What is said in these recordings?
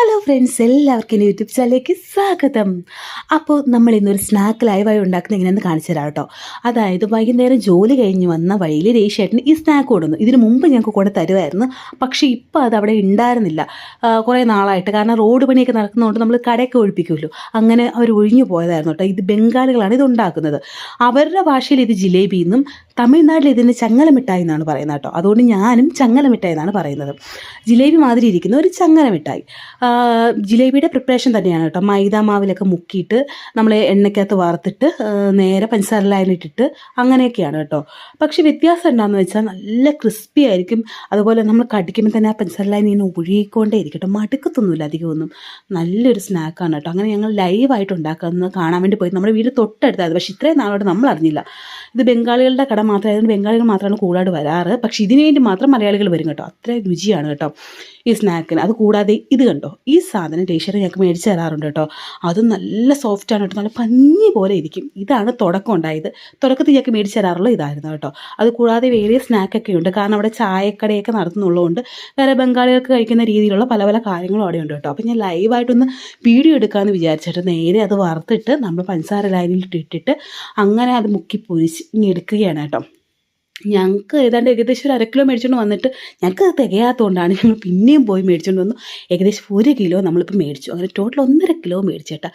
Hello friends, എല്ലാവർക്കും എൻ്റെ YouTube ചാനലിലേക്ക് സ്വാഗതം. അപ്പോൾ നമ്മൾ ഇന്നൊരു സ്നാക്ക് ലൈവായി ഉണ്ടാക്കുന്ന എങ്ങനെയാണെന്ന് കാണിച്ചു തരാം കേട്ടോ. അതായത് വൈകുന്നേരം ജോലി കഴിഞ്ഞ് വന്ന വഴിയിൽ രേഷേട്ടന് ഈ സ്നാക്ക് കൊടുന്നു. ഇതിന് മുമ്പ് ഞങ്ങൾക്ക് കൂടെ തരുമായിരുന്നു, പക്ഷേ ഇപ്പോൾ അത് അവിടെ ഉണ്ടായിരുന്നില്ല കുറേ നാളായിട്ട്. കാരണം റോഡ് പണിയൊക്കെ നടക്കുന്നതുകൊണ്ട് നമ്മൾ കടയൊക്കെ ഒഴിപ്പിക്കുമല്ലോ, അങ്ങനെ അവർ ഒഴിഞ്ഞു പോയതായിരുന്നു കേട്ടോ. ഇത് ബംഗാളികളാണ് ഇത് ഉണ്ടാക്കുന്നത്. അവരുടെ ഭാഷയിൽ ഇത് ജിലേബി എന്നും തമിഴ്നാട്ടിൽ ഇതിന് ചങ്ങലമിഠായി എന്നാണ് പറയുന്നത് കേട്ടോ. അതുകൊണ്ട് ഞാനും ചങ്ങലമിഠായി എന്നാണ് പറയുന്നത്. ജിലേബി മാതിരി ഇരിക്കുന്ന ഒരു ചങ്ങലമിഠായി. ജിലേബിയുടെ പ്രിപ്പറേഷൻ തന്നെയാണ് കേട്ടോ. മൈദ മാവിലൊക്കെ മുക്കിയിട്ട് നമ്മൾ എണ്ണയ്ക്കകത്ത് വറുത്തിട്ട് നേരെ പഞ്ചസാര ലൈനിട്ടിട്ട് അങ്ങനെയൊക്കെയാണ് കേട്ടോ. പക്ഷേ വ്യത്യാസം എന്താണെന്ന് വെച്ചാൽ നല്ല ക്രിസ്പി ആയിരിക്കും. അതുപോലെ നമ്മൾ കടിക്കുമ്പോൾ തന്നെ ആ പഞ്ചസാര ലൈൻ ഇങ്ങനെ ഒഴുകിക്കൊണ്ടേ ഇരിക്കും കേട്ടോ. മടുക്കത്തൊന്നുമില്ല അധികമൊന്നും. നല്ലൊരു സ്നാക്കാണ് കേട്ടോ. അങ്ങനെ ഞങ്ങൾ ലൈവായിട്ട് ഉണ്ടാക്കുന്നത് കാണാൻ വേണ്ടി പോയി. നമ്മുടെ വീട് തൊട്ടടുത്തായത്, പക്ഷേ ഇത്രയും നാളോട്ട് നമ്മൾ അറിഞ്ഞില്ല. ഇത് ബംഗാളികളുടെ കട മാത്രമായതുകൊണ്ട് ബംഗാളികൾ മാത്രമാണ് കൂടുതലായിട്ട് വരാറ്. പക്ഷേ ഇതിനു വേണ്ടി മാത്രം മലയാളികൾ വരും കേട്ടോ. അത്ര രുചിയാണ് കേട്ടോ ഈ സ്നാക്കിന്. അത് കൂടാതെ ഇത് കണ്ടോ, ഈ സാധനം ടീച്ചർ ഞങ്ങൾക്ക് മേടിച്ച് തരാറുണ്ട് കേട്ടോ. അതും നല്ല സോഫ്റ്റാണ് കേട്ടോ, നല്ല പഞ്ഞി പോലെ ഇരിക്കും. ഇതാണ് തുടക്കം ഉണ്ടായത്. തുടക്കത്തിൽ ഞങ്ങൾക്ക് മേടിച്ച് തരാറുള്ള ഇതായിരുന്നു കേട്ടോ. അത് കൂടാതെ വേറെ സ്നാക്കൊക്കെ ഉണ്ട്. കാരണം അവിടെ ചായക്കടയൊക്കെ നടത്തുന്നുള്ളതുകൊണ്ട് വേറെ ബംഗാളികൾക്ക് കഴിക്കുന്ന രീതിയിലുള്ള പല പല കാര്യങ്ങളും അവിടെ ഉണ്ട് കേട്ടോ. അപ്പോൾ ഞാൻ ലൈവായിട്ടൊന്ന് വീഡിയോ എടുക്കാമെന്ന് വിചാരിച്ചിട്ട് നേരെ അത് വറുത്തിട്ട് നമ്മൾ പഞ്ചസാര ലൈനിൽ ഇട്ടിട്ട് അങ്ങനെ അത് മുക്കി പൊരിച്ച് ഇങ്ങനെ എടുക്കുകയാണ് കേട്ടോ. ഞങ്ങൾക്ക് ഏതാണ്ട് ഏകദേശം ഒരു 1 കിലോ മേടിച്ചുകൊണ്ട് വന്നിട്ട് ഞങ്ങൾക്ക് അത് തികയാത്തതുകൊണ്ടാണ് ഞങ്ങൾ പിന്നെയും പോയി മേടിച്ചുകൊണ്ട് വന്നു. ഏകദേശം 1 കിലോ നമ്മളിപ്പോൾ മേടിച്ചു. അങ്ങനെ ടോട്ടൽ 1.5 കിലോ മേടിച്ചേട്ടാ.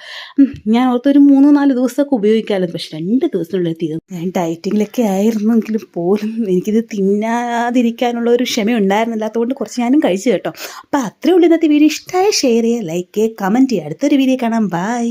ഞാൻ ഓർത്തൊരു 3-4 ദിവസമൊക്കെ ഉപയോഗിക്കാമല്ലോ, പക്ഷെ 2 ദിവസത്തിനുള്ളിൽ തീർന്നു. ഞാൻ ഡയറ്റിങ്ങിലൊക്കെ ആയിരുന്നെങ്കിലും പോലും എനിക്കിത് തിന്നാതിരിക്കാനുള്ള ഒരു ക്ഷമ ഉണ്ടായിരുന്നില്ലാത്തതുകൊണ്ട് കുറച്ച് ഞാനും കഴിച്ചു കേട്ടോ. അപ്പോൾ അത്രയേ ഉള്ളൂ ഇന്നത്തെ വീഡിയോ. ഇഷ്ടമായ ഷെയർ ചെയ്യുക, ലൈക്ക് ചെയ്യുക, കമൻറ്റ് ചെയ്യുക. അടുത്തൊരു വീഡിയോ കാണാം. ബൈ.